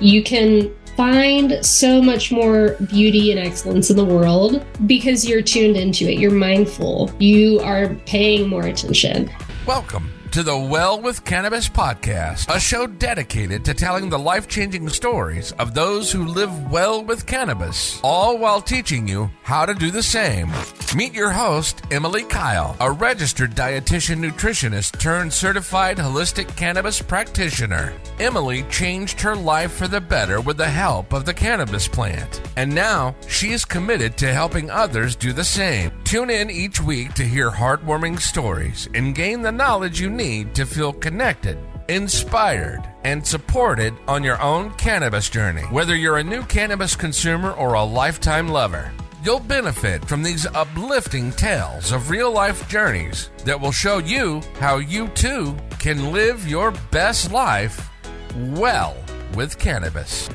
You can find so much more beauty and excellence in the world because you're tuned into it. You're mindful. You are paying more attention. Welcome to the Well with Cannabis podcast, a show dedicated to telling the life-changing stories of those who live well with cannabis, all while teaching you how to do the same. Meet your host, Emily Kyle, a registered dietitian nutritionist turned certified holistic cannabis practitioner. Emily changed her life for the better with the help of the cannabis plant, and now she is committed to helping others do the same. Tune in each week to hear heartwarming stories and gain the knowledge you need to feel connected, inspired, and supported on your own cannabis journey. Whether you're a new cannabis consumer or a lifetime lover, you'll benefit from these uplifting tales of real-life journeys that will show you how you too can live your best life well with cannabis.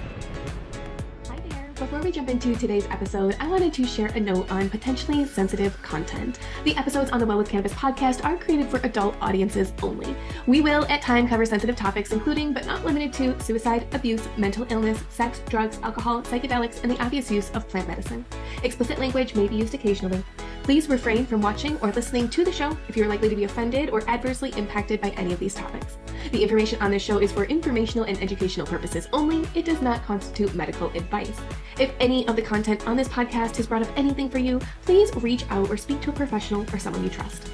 Before we jump into today's episode, I wanted to share a note on potentially sensitive content. The episodes on the Well with Cannabis podcast are created for adult audiences only. We will at times cover sensitive topics including, but not limited to, suicide, abuse, mental illness, sex, drugs, alcohol, psychedelics, and the obvious use of plant medicine. Explicit language may be used occasionally. Please refrain from watching or listening to the show if you're likely to be offended or adversely impacted by any of these topics. The information on this show is for informational and educational purposes only. It does not constitute medical advice. If any of the content on this podcast has brought up anything for you, please reach out or speak to a professional or someone you trust.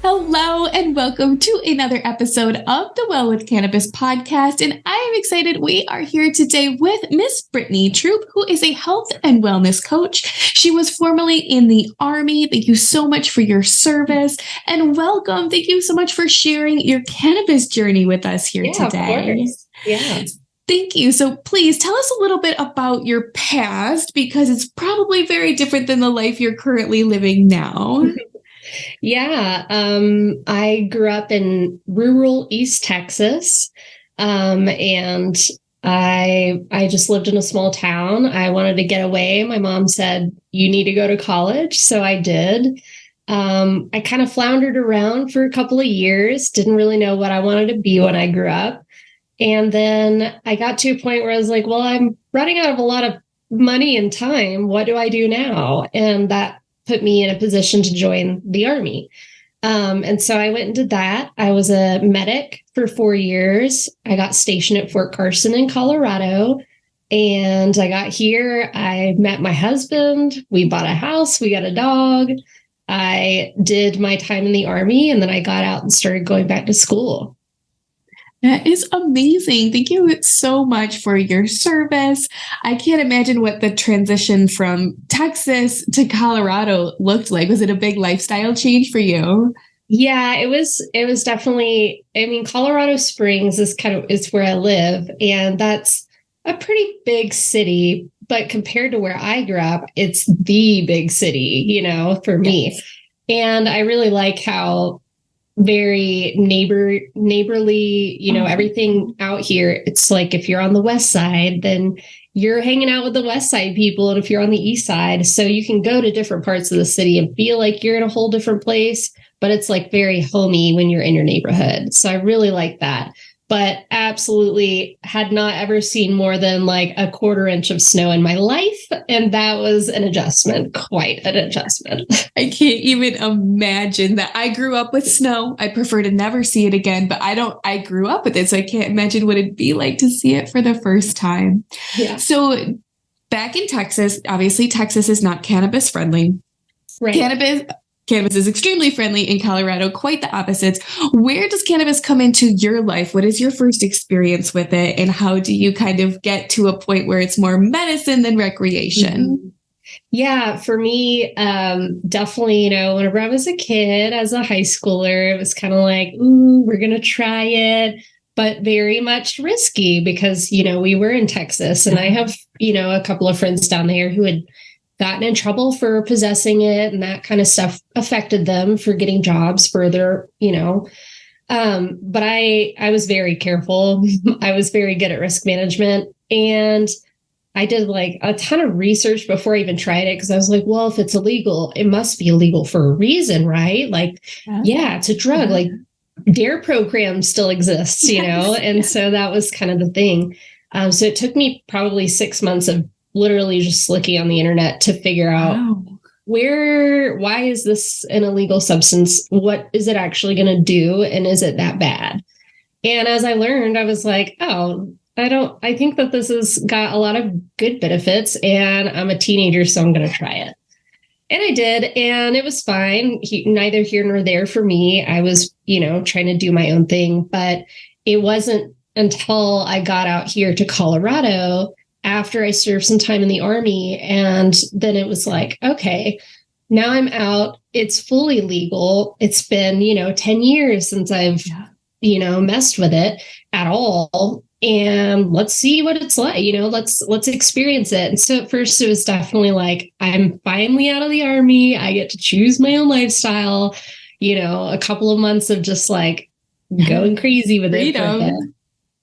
Hello and welcome to another episode of the Well with Cannabis podcast. And I am excited. We are here today with Miss Britiany Troupe, who is a health and wellness coach. She was formerly in the Army. Thank you so much for your service and welcome. Thank you so much for sharing your cannabis journey with us here today. Of course. Yeah. Thank you. So please tell us a little bit about your past because it's probably very different than the life you're currently living now. Yeah, I grew up in rural East Texas, and I just lived in a small town. I wanted to get away. My mom said, you need to go to college. So I did. I kind of floundered around for a couple of years, didn't really know what I wanted to be when I grew up. And then I got to a point where I was like, well, I'm running out of a lot of money and time. What do I do now? And that put me in a position to join the Army. And so I went and did that. I was a medic for 4 years. I got stationed at Fort Carson in Colorado. And I got here. I met my husband. We bought a house. We got a dog. I did my time in the Army. And then I got out and started going back to school. That is amazing. Thank you so much for your service. I can't imagine what the transition from Texas to Colorado looked like. Was it a big lifestyle change for you? Yeah, it was definitely, I mean, Colorado Springs is where I live, and that's a pretty big city, but compared to where I grew up, it's the big city, for me. Yes. And I really like how very neighborly, everything out here. It's like if you're on the west side, then you're hanging out with the west side people. And if you're on the east side, so you can go to different parts of the city and feel like you're in a whole different place, but it's like very homey when you're in your neighborhood. So I really like that. But absolutely had not ever seen more than like a quarter inch of snow in my life. And that was an adjustment, quite an adjustment. I can't even imagine that. I grew up with snow. I prefer to never see it again, but I grew up with it. So I can't imagine what it'd be like to see it for the first time. Yeah. So back in Texas, obviously Texas is not cannabis friendly. Right. Cannabis is extremely friendly. In Colorado, quite the opposite. Where does cannabis come into your life? What is your first experience with it? And how do you kind of get to a point where it's more medicine than recreation? Mm-hmm. Yeah, for me, definitely, whenever I was a kid, as a high schooler, it was kind of like, ooh, we're going to try it, but very much risky because, we were in Texas and I have, a couple of friends down there who had gotten in trouble for possessing it, and that kind of stuff affected them for getting jobs further, but I was very careful. I was very good at risk management, and I did like a ton of research before I even tried it. Cause I was like, well, if it's illegal, it must be illegal for a reason, right? Like, yeah, it's a drug. Like DARE program still exists, and so that was kind of the thing. So it took me probably 6 months of literally just looking on the internet to figure out why is this an illegal substance? What is it actually going to do? And is it that bad? And as I learned, I was like, oh, I think that this has got a lot of good benefits, and I'm a teenager, so I'm going to try it. And I did, and it was fine. Neither here nor there for me. I was, trying to do my own thing, but it wasn't until I got out here to Colorado after I served some time in the Army. And then it was like, okay, now I'm out. It's fully legal. It's been, 10 years since I've, messed with it at all. And let's see what it's like, let's experience it. And so at first it was definitely like, I'm finally out of the Army. I get to choose my own lifestyle, a couple of months of just like going crazy with it.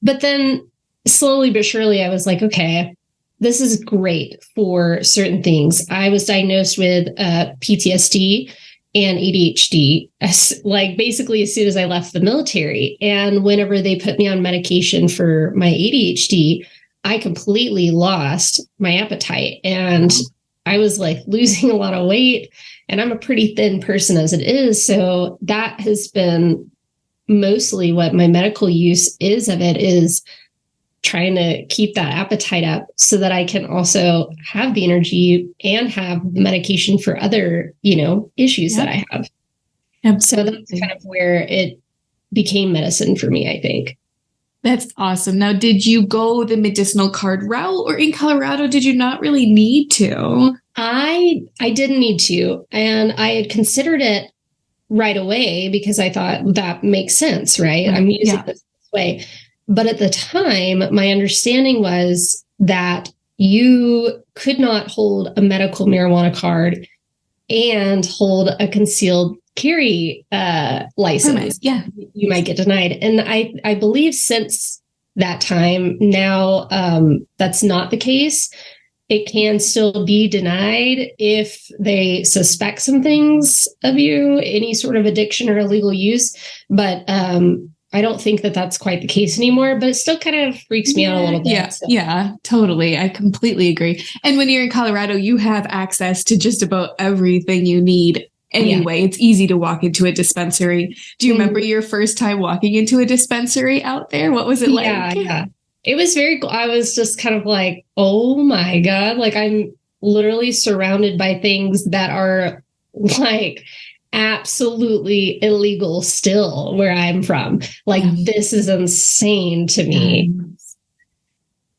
But then slowly but surely I was like, okay, this is great for certain things. I was diagnosed with PTSD and ADHD, basically as soon as I left the military. And whenever they put me on medication for my ADHD, I completely lost my appetite. And I was like losing a lot of weight. And I'm a pretty thin person as it is. So that has been mostly what my medical use is of it, is trying to keep that appetite up so that I can also have the energy and have the medication for other, issues that I have. Absolutely. So that's kind of where it became medicine for me, I think. That's awesome. Now, did you go the medicinal card route, or in Colorado, did you not really need to? I didn't need to. And I had considered it right away because I thought that makes sense, right? I'm using this way. But at the time, my understanding was that you could not hold a medical marijuana card and hold a concealed carry license. Yeah. You might get denied. And I believe since that time, now that's not the case. It can still be denied if they suspect some things of you, any sort of addiction or illegal use. But I don't think that that's quite the case anymore, but it still kind of freaks me out a little bit. Yeah, totally. I completely agree. And when you're in Colorado, you have access to just about everything you need anyway. Yeah. It's easy to walk into a dispensary. Do you remember your first time walking into a dispensary out there? What was it like? Yeah. It was very cool. I was just kind of like, oh my God, like I'm literally surrounded by things that are like absolutely illegal still where I'm from. Like this is insane to me.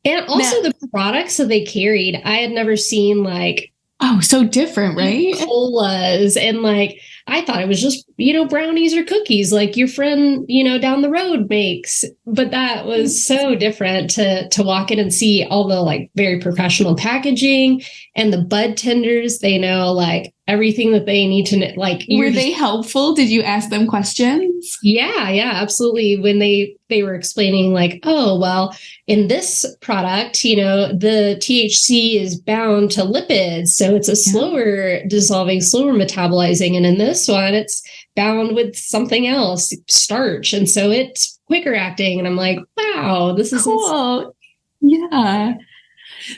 And also the products that they carried, I had never seen like, oh, so different, right? Colas and like, I thought it was just, brownies or cookies like your friend, down the road makes. But that was so different to walk in and see all the like very professional packaging and the bud tenders. They know like everything that they need to know. Like, were they helpful? Did you ask them questions? Yeah, absolutely. When they were explaining like, oh, well, in this product, the THC is bound to lipids. So it's a slower dissolving, slower metabolizing. And in this one, it's bound with something else, starch. And so it's quicker acting. And I'm like, wow, this is cool. Yeah.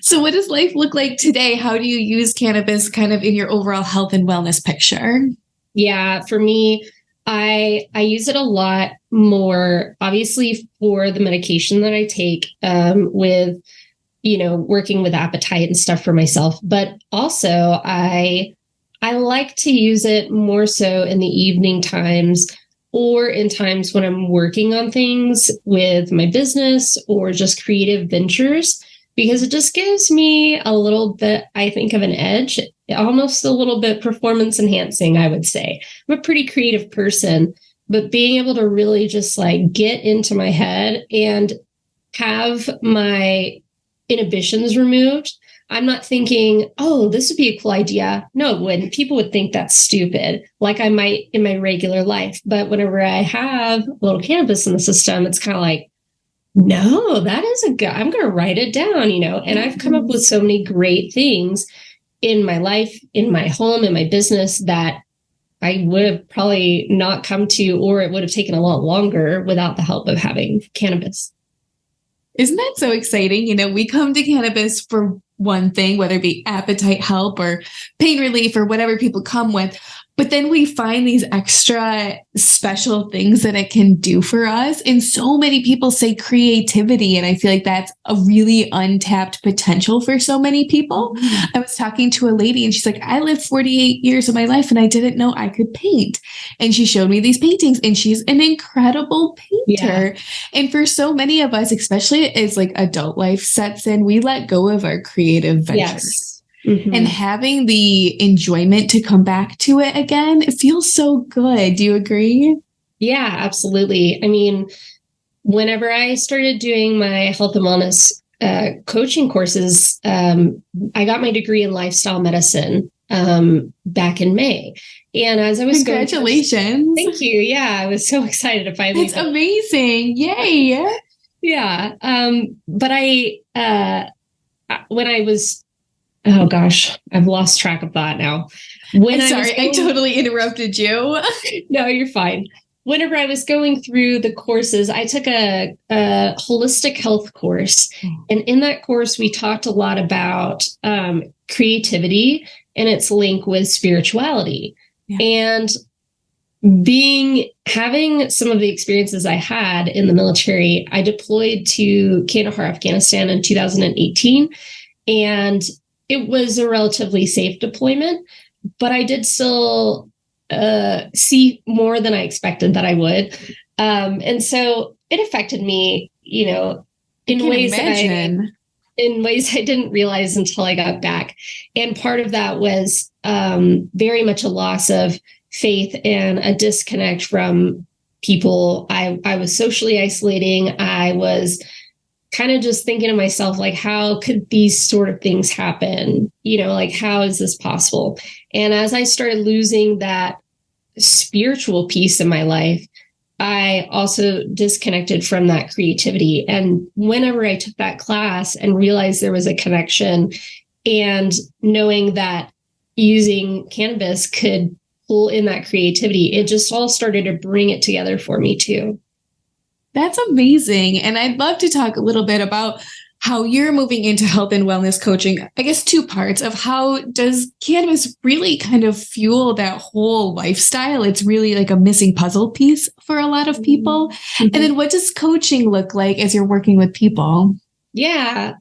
So what does life look like today? How do you use cannabis kind of in your overall health and wellness picture? Yeah, for me, I use it a lot more, obviously, for the medication that I take with, working with appetite and stuff for myself. But also, I like to use it more so in the evening times or in times when I'm working on things with my business or just creative ventures, because it just gives me a little bit, I think, of an edge, almost a little bit performance enhancing, I would say. I'm a pretty creative person, but being able to really just like get into my head and have my inhibitions removed. I'm not thinking, oh, this would be a cool idea. No, when people would think that's stupid, like I might in my regular life. But whenever I have a little cannabis in the system, it's kind of like, no, that is a good, I'm going to write it down, and I've come up with so many great things in my life, in my home, in my business that I would have probably not come to, or it would have taken a lot longer without the help of having cannabis. Isn't that so exciting? We come to cannabis for one thing, whether it be appetite help or pain relief or whatever people come with. But then we find these extra special things that it can do for us. And so many people say creativity. And I feel like that's a really untapped potential for so many people. I was talking to a lady and she's like, I lived 48 years of my life and I didn't know I could paint. And she showed me these paintings and she's an incredible painter. Yeah. And for so many of us, especially as like adult life sets in, we let go of our creative ventures. Yes. Mm-hmm. And having the enjoyment to come back to it again, it feels so good. Do you agree? Yeah, absolutely. I mean, whenever I started doing my health and wellness coaching courses, I got my degree in lifestyle medicine back in May. And as I was Congratulations. Thank you. Yeah, I was so excited to finally. It's amazing. Yay. Yeah. But when I was, oh gosh, I've lost track of that now. I totally interrupted you. No, you're fine. Whenever I was going through the courses, I took a holistic health course. And in that course, we talked a lot about creativity and its link with spirituality. Yeah. And having some of the experiences I had in the military, I deployed to Kandahar, Afghanistan in 2018. And it was a relatively safe deployment, but I did still see more than I expected that I would. And so it affected me, in ways I didn't realize until I got back. And part of that was very much a loss of faith and a disconnect from people. I was socially isolating. I was kind of just thinking to myself, like, how could these sort of things happen? Like, how is this possible? And as I started losing that spiritual piece in my life, I also disconnected from that creativity. And whenever I took that class and realized there was a connection, and knowing that using cannabis could pull in that creativity, it just all started to bring it together for me too. That's amazing. And I'd love to talk a little bit about how you're moving into health and wellness coaching. I guess two parts of how does cannabis really kind of fuel that whole lifestyle? It's really like a missing puzzle piece for a lot of people. Mm-hmm. And then what does coaching look like as you're working with people? Yeah.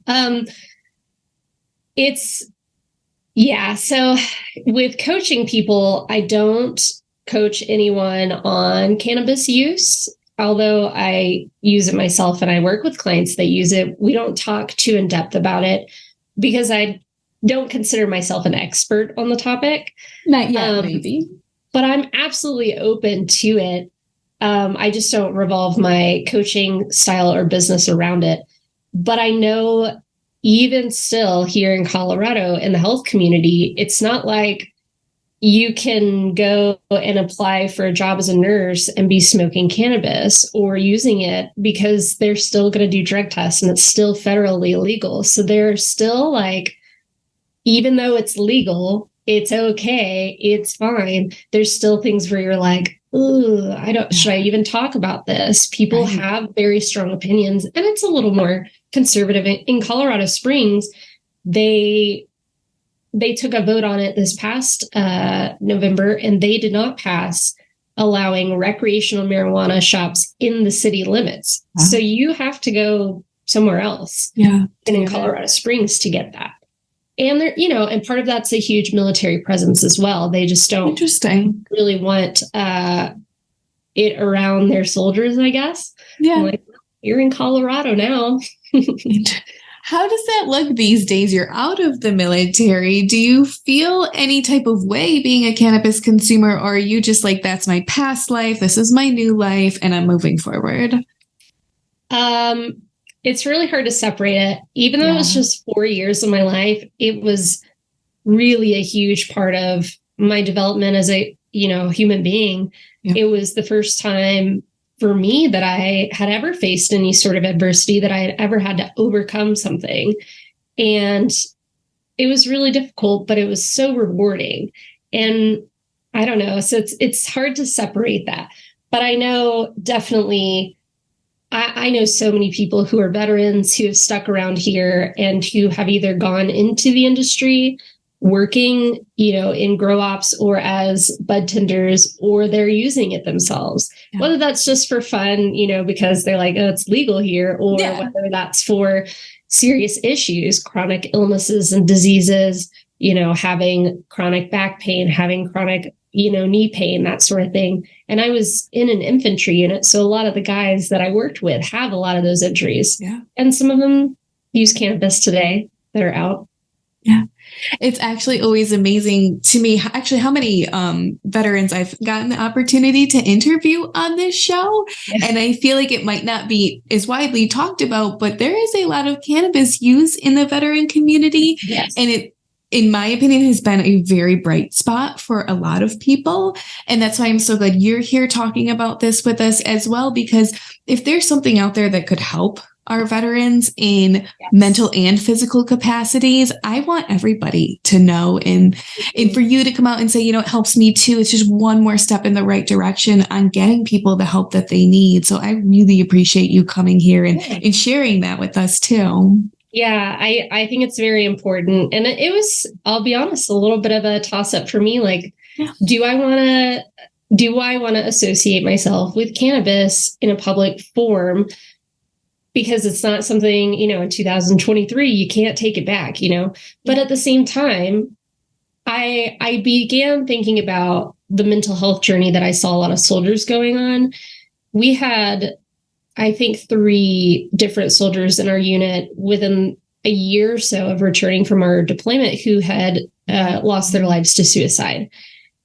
So with coaching people, I don't coach anyone on cannabis use. Although I use it myself and I work with clients that use it, we don't talk too in depth about it because I don't consider myself an expert on the topic. Not yet, maybe. But I'm absolutely open to it. I just don't revolve my coaching style or business around it. But I know even still here in Colorado in the health community, it's not like you can go and apply for a job as a nurse and be smoking cannabis or using it, because they're still going to do drug tests and it's still federally illegal. So they're still like, even though it's legal, it's okay, it's fine. There's still things where you're like, ooh, should I even talk about this? People have very strong opinions, and it's a little more conservative. In Colorado Springs, they took a vote on it this past November, and they did not pass allowing recreational marijuana shops in the city limits. Wow. So you have to go somewhere else in Colorado Springs to get that. And they're, and part of that's a huge military presence as well. They just don't really want it around their soldiers, I guess. Yeah. Like, you're in Colorado now. How does that look these days? You're out of the military. Do you feel any type of way being a cannabis consumer, or are you just like, that's my past life, this is my new life, and I'm moving forward? It's really hard to separate it. Even though it was just 4 years of my life, it was really a huge part of my development as a, human being. Yeah. It was the first time for me that I had ever faced any sort of adversity, that I had ever had to overcome something. And it was really difficult, but it was so rewarding. And I don't know. So it's hard to separate that. But I know definitely I know so many people who are veterans who have stuck around here and who have either gone into the industry working, in grow ops or as bud tenders, or they're using it themselves. Yeah. Whether that's just for fun, because they're like, oh, it's legal here, or whether that's for serious issues, chronic illnesses and diseases, having chronic back pain, having chronic, knee pain, that sort of thing. And I was in an infantry unit. So a lot of the guys that I worked with have a lot of those injuries. Yeah. And some of them use cannabis today that are out. Yeah. It's actually always amazing to me, actually, how many veterans I've gotten the opportunity to interview on this show. Yeah. And I feel like it might not be as widely talked about, but there is a lot of cannabis use in the veteran community. Yes. And it, in my opinion, has been a very bright spot for a lot of people. And that's why I'm so glad you're here talking about this with us as well, because if there's something out there that could help our veterans in mental and physical capacities, I want everybody to know, and for you to come out and say, it helps me too. It's just one more step in the right direction on getting people the help that they need. So I really appreciate you coming here and sharing that with us too. Yeah, I think it's very important. And it was, I'll be honest, a little bit of a toss up for me. Like, do I want to associate myself with cannabis in a public forum? Because it's not something, in 2023, you can't take it back, But at the same time, I began thinking about the mental health journey that I saw a lot of soldiers going on. We had, I think, 3 different soldiers in our unit within a year or so of returning from our deployment who had lost their lives to suicide.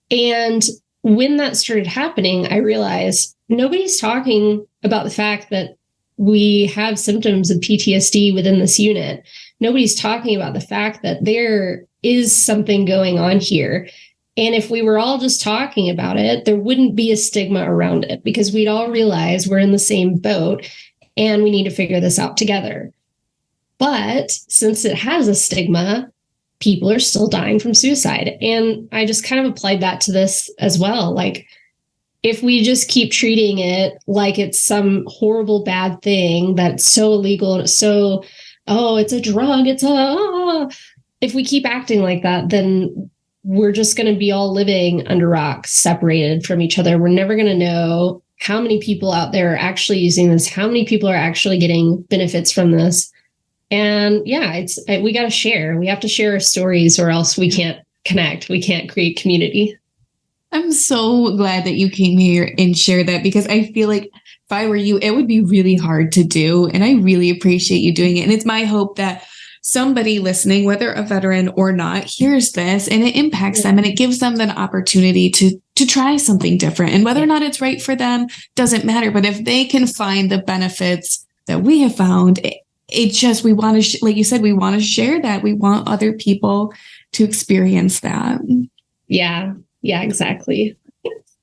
And when that started happening, I realized nobody's talking about the fact that we have symptoms of PTSD within this unit. Nobody's talking about the fact that there is something going on here. And if we were all just talking about it, there wouldn't be a stigma around it, because we'd all realize we're in the same boat and we need to figure this out together. But since it has a stigma, people are still dying from suicide. And I just kind of applied that to this as well. Like, if we just keep treating it like it's some horrible bad thing that's so illegal and it's so, it's a drug, if we keep acting like that, then we're just going to be all living under rocks, separated from each other. We're never going to know how many people out there are actually using this, how many people are actually getting benefits from this. And we got to share. We have to share our stories, or else we can't connect. We can't create community. I'm so glad that you came here and shared that, because I feel like if I were you, it would be really hard to do. And I really appreciate you doing it. And it's my hope that somebody listening, whether a veteran or not, hears this and it impacts them, and it gives them an opportunity to try something different. And whether or not it's right for them doesn't matter. But if they can find the benefits that we have found, it just, we want to, like you said, we want to share that. We want other people to experience that. Yeah, exactly.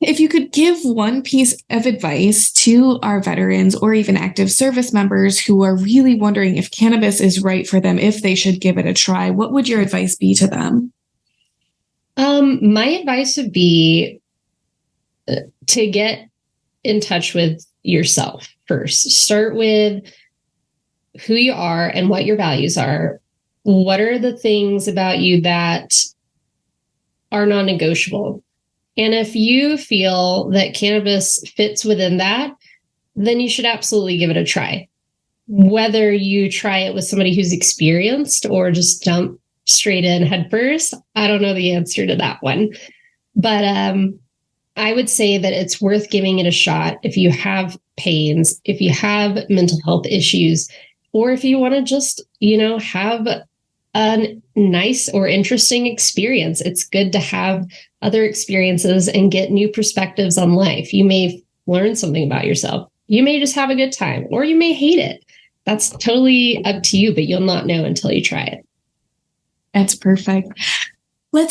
If you could give one piece of advice to our veterans or even active service members who are really wondering if cannabis is right for them, if they should give it a try, what would your advice be to them? My advice would be to get in touch with yourself first. Start with who you are and what your values are. What are the things about you that are non-negotiable? And if you feel that cannabis fits within that, then you should absolutely give it a try. Whether you try it with somebody who's experienced or just jump straight in head first, I don't know the answer to that one. But I would say that it's worth giving it a shot if you have pains, if you have mental health issues, or if you want to just, have a nice or interesting experience. It's good to have other experiences and get new perspectives on life. You may learn something about yourself. You may just have a good time, or you may hate it. That's totally up to you, but you'll not know until you try it. That's perfect. I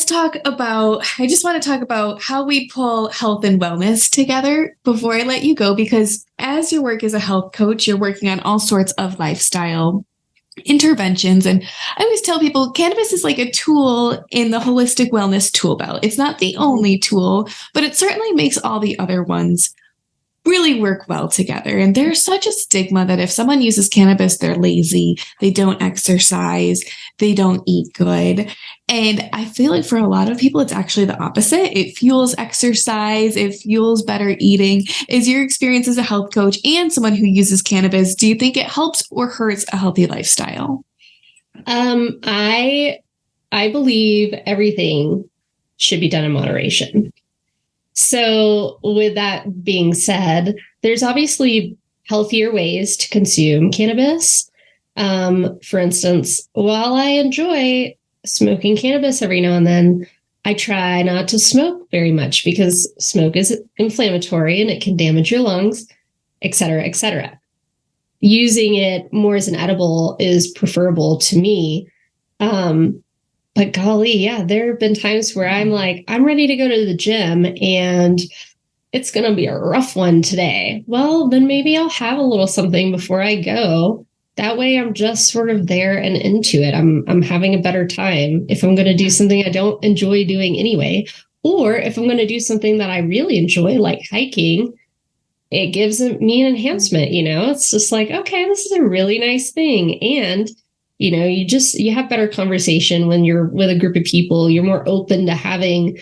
just want to talk about how we pull health and wellness together before I let you go, because as your work as a health coach, you're working on all sorts of lifestyle interventions. And I always tell people cannabis is like a tool in the holistic wellness tool belt. It's not the only tool, but it certainly makes all the other ones really work well together. And there's such a stigma that if someone uses cannabis, they're lazy, they don't exercise, they don't eat good. And I feel like for a lot of people, it's actually the opposite. It fuels exercise, it fuels better eating. Is your experience as a health coach and someone who uses cannabis, do you think it helps or hurts a healthy lifestyle? I believe everything should be done in moderation. So with that being said, there's obviously healthier ways to consume cannabis. For instance, while I enjoy smoking cannabis every now and then, I try not to smoke very much because smoke is inflammatory and it can damage your lungs, et cetera, et cetera. Using it more as an edible is preferable to me. But golly, yeah, there have been times where I'm like, I'm ready to go to the gym and it's going to be a rough one today. Well, then maybe I'll have a little something before I go. That way I'm just sort of there and into it. I'm having a better time if I'm going to do something I don't enjoy doing anyway. Or if I'm going to do something that I really enjoy, like hiking, it gives me an enhancement, It's just like, okay, this is a really nice thing. And you have better conversation when you're with a group of people. You're more open to having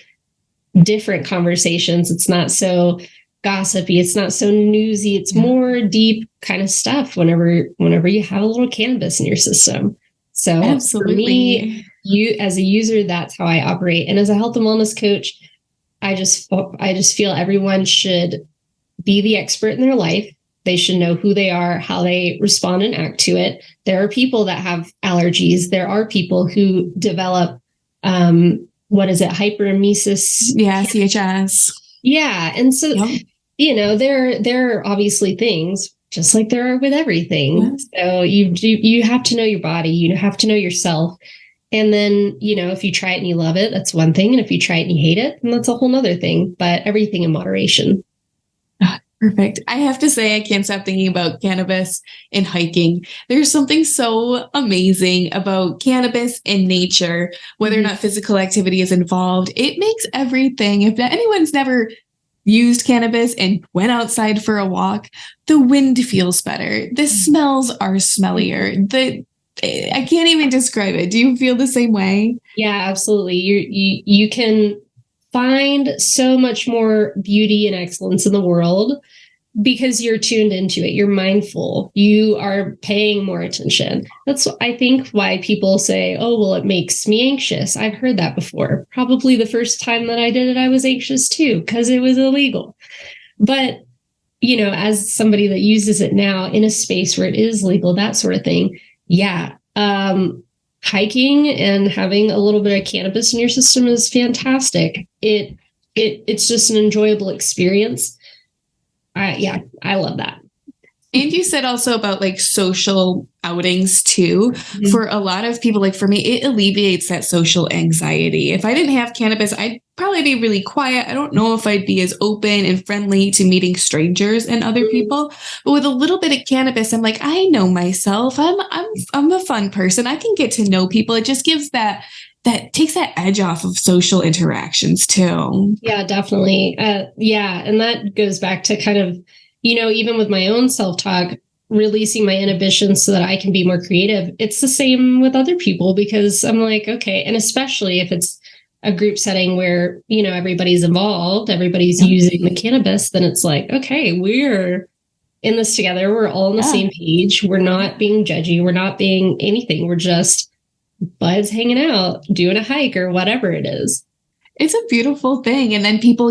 different conversations. It's not so gossipy. It's not so newsy. It's more deep kind of stuff whenever you have a little cannabis in your system. So absolutely. For me, as a user, that's how I operate. And as a health and wellness coach, I just feel everyone should be the expert in their life. They should know who they are, how they respond and act to it. There are people that have allergies. There are people who develop, hyperemesis? Yeah, CHS. Yeah. And so, there are obviously things, just like there are with everything. Yeah. So you have to know your body. You have to know yourself. And then, if you try it and you love it, that's one thing. And if you try it and you hate it, then that's a whole nother thing. But everything in moderation. Perfect. I have to say, I can't stop thinking about cannabis and hiking. There's something so amazing about cannabis and nature, whether or not physical activity is involved. It makes everything. If anyone's never used cannabis and went outside for a walk, the wind feels better. The smells are smellier. I can't even describe it. Do you feel the same way? Yeah, absolutely. You can find so much more beauty and excellence in the world because you're tuned into it. You're mindful. You are paying more attention. That's, I think, why people say, oh, well, it makes me anxious. I've heard that before. Probably the first time that I did it, I was anxious too, because it was illegal. But, as somebody that uses it now in a space where it is legal, that sort of thing. Yeah. Hiking and having a little bit of cannabis in your system is fantastic. It's just an enjoyable experience. I love that. And you said also about like social outings too. Mm-hmm. For a lot of people, like for me, it alleviates that social anxiety. If I didn't have cannabis, I'd probably be really quiet. I don't know if I'd be as open and friendly to meeting strangers and other people. But with a little bit of cannabis, I'm like, I know myself. I'm a fun person. I can get to know people. It just gives that takes that edge off of social interactions too. Yeah, definitely. And that goes back to kind of, even with my own self-talk, releasing my inhibitions so that I can be more creative. It's the same with other people because I'm like, okay. And especially if it's a group setting where, everybody's involved, everybody's using the cannabis, then it's like, okay, we're in this together. We're all on the same page. We're not being judgy. We're not being anything. We're just buds hanging out, doing a hike or whatever it is. It's a beautiful thing. And then people,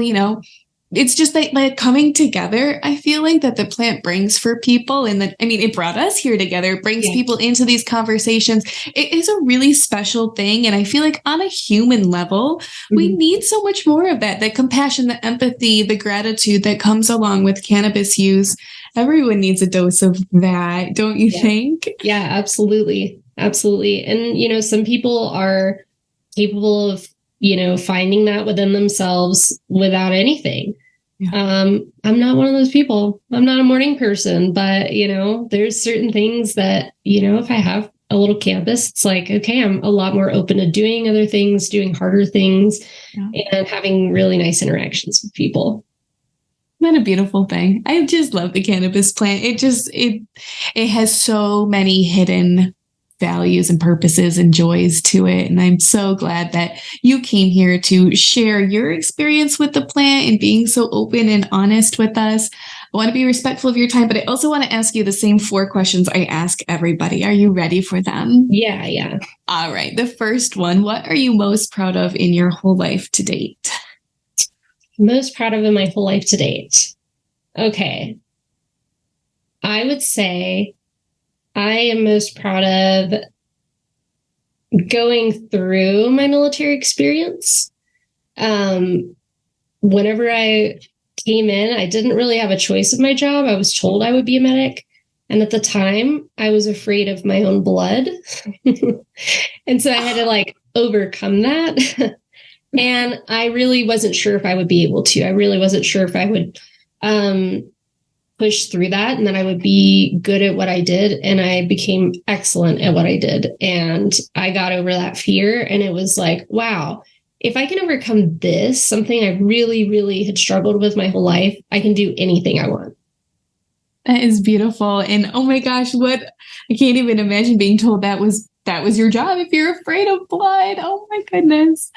it's just like coming together. I feel like that the plant brings for people. And it brought us here together. It brings people into these conversations. It is a really special thing. And I feel like on a human level, we need so much more of that, the compassion, the empathy, the gratitude that comes along with cannabis use. Everyone needs a dose of that, don't you think? Yeah, absolutely. Absolutely. And, some people are capable of, finding that within themselves without anything. Yeah. I'm not one of those people. I'm not a morning person, but, there's certain things that, if I have a little cannabis, it's like, okay, I'm a lot more open to doing other things, doing harder things, and having really nice interactions with people. Isn't that a beautiful thing? I just love the cannabis plant. It has so many hidden values and purposes and joys to it. And I'm so glad that you came here to share your experience with the plant and being so open and honest with us. I want to be respectful of your time, but I also want to ask you the same 4 questions I ask everybody. Are you ready for them? Yeah. All right. The first one, what are you most proud of in your whole life to date? Most proud of in my whole life to date. Okay. I would say I am most proud of going through my military experience. Whenever I came in, I didn't really have a choice of my job. I was told I would be a medic. And at the time, I was afraid of my own blood. And so I had to overcome that. And I really wasn't sure if I would be able to. I really wasn't sure if I would push through that and then I would be good at what I did. And I became excellent at what I did. And I got over that fear. And it was like, wow, if I can overcome this, something I really, really had struggled with my whole life, I can do anything I want. That is beautiful. And oh my gosh, I can't even imagine being told that was your job if you're afraid of blood. Oh my goodness.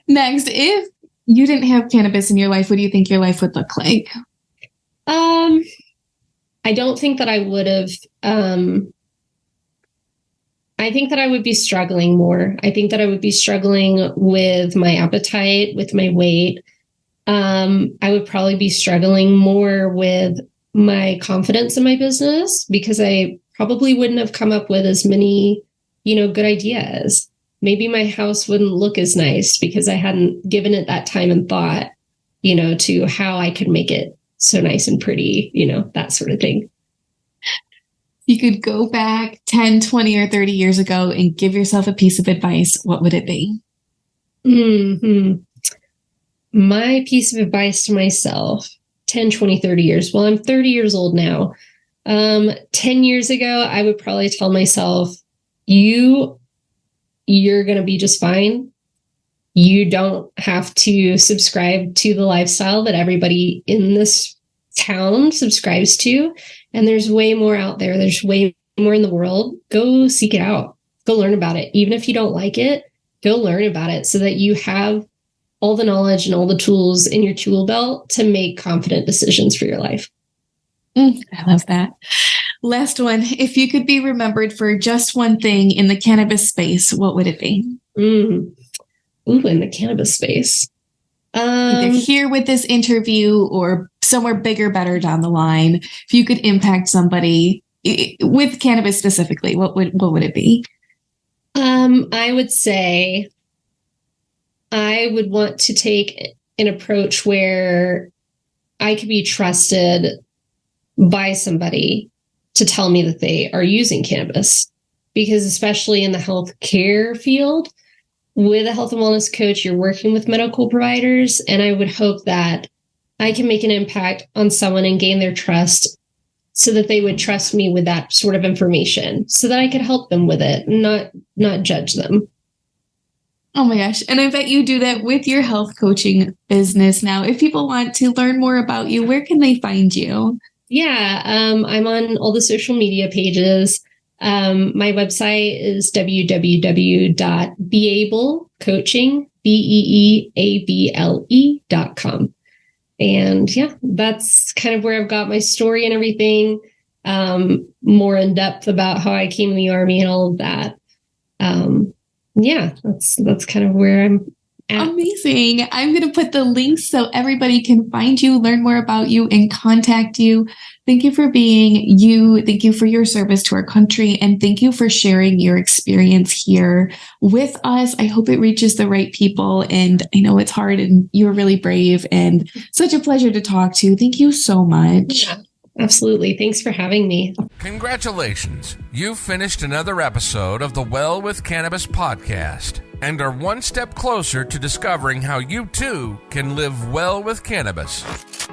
Next, if you didn't have cannabis in your life, what do you think your life would look like? I don't think that I would have, I think that I would be struggling more. I think that I would be struggling with my appetite, with my weight. I would probably be struggling more with my confidence in my business because I probably wouldn't have come up with as many, good ideas. Maybe my house wouldn't look as nice because I hadn't given it that time and thought, to how I could make it so nice and pretty, that sort of thing. You could go back 10, 20, or 30 years ago and give yourself a piece of advice. What would it be? My piece of advice to myself, 10, 20, 30 years. Well, I'm 30 years old now. 10 years ago, I would probably tell myself, you're going to be just fine. You don't have to subscribe to the lifestyle that everybody in this town subscribes to. And there's way more out there. There's way more in the world. Go seek it out. Go learn about it. Even if you don't like it, go learn about it so that you have all the knowledge and all the tools in your tool belt to make confident decisions for your life. I love that. Last one. If you could be remembered for just one thing in the cannabis space, what would it be? In the cannabis space. Either here with this interview or somewhere bigger, better down the line. If you could impact somebody with cannabis specifically, what would it be? I would say I would want to take an approach where I could be trusted by somebody to tell me that they are using cannabis, because especially in the healthcare field, with a health and wellness coach, you're working with medical providers. And I would hope that I can make an impact on someone and gain their trust so that they would trust me with that sort of information so that I could help them with it, not judge them. Oh my gosh. And I bet you do that with your health coaching business now. If people want to learn more about you, where can they find you? Yeah, I'm on all the social media pages. My website is www.beable.coaching.com. And yeah, that's kind of where I've got my story and everything, more in depth about how I came in the Army and all of that. That's kind of where I'm at. Amazing. I'm going to put the links so everybody can find you, learn more about you, and contact you. Thank you for being you. Thank you for your service to our country. And thank you for sharing your experience here with us. I hope it reaches the right people. And I know it's hard and you're really brave and such a pleasure to talk to. Thank you so much. Yeah, absolutely. Thanks for having me. Congratulations. You've finished another episode of the Well with Cannabis podcast and are one step closer to discovering how you too can live well with cannabis.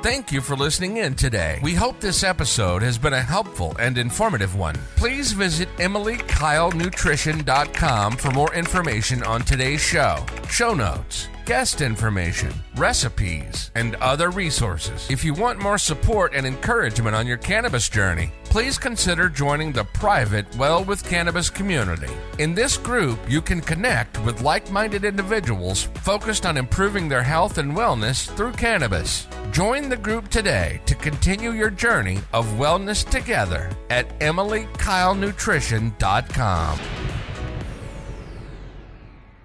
Thank you for listening in today. We hope this episode has been a helpful and informative one. Please visit EmilyKyleNutrition.com for more information on today's show notes, guest information, recipes, and other resources. If you want more support and encouragement on your cannabis journey, please consider joining the private Well with Cannabis community. In this group, you can connect with like-minded individuals focused on improving their health and wellness through cannabis. Join the group today to continue your journey of wellness together at EmilyKyleNutrition.com.